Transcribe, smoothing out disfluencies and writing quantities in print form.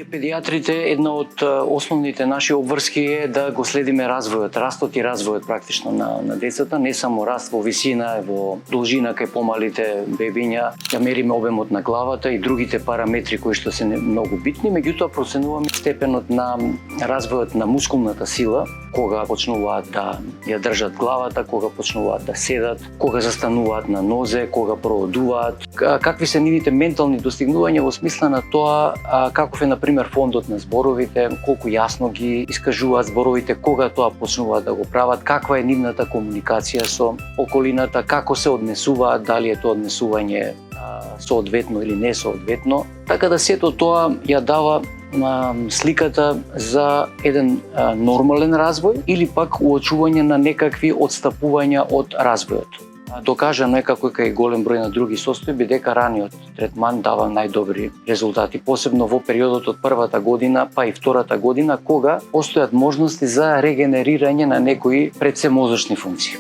Ние педиатрите, една од основните наши обврски е да го следиме развојот, растот и развојот практично на децата, не само раст во висина, во должина кај помалите бебиња, да мериме обемот на главата и другите параметри кои што се многу битни, меѓутоа проценуваме степенот на развојот на мускулната сила, кога почнуваат да ја држат главата, кога почнуваат да седат, кога застануваат на нозе, кога проодуваат, какви се нивните ментални достигнувања во смисла на тоа каков е на пример фондот на зборовите, колку јасно ги искажуваат зборовите, кога тоа почнуваат да го прават, каква е нивната комуникација со околината, како се однесуваат, дали е тоа однесување соодветно или не соодветно. Така да сето тоа ја дава сликата за еден нормален развој или пак уочување на некакви одстапувања од развојот. Докажано е како и кај голем број на други состојби дека раниот третман дава најдобри резултати, посебно во периодот од првата година па и втората година, кога постојат можности за регенерирање на некои предсемозочни функции.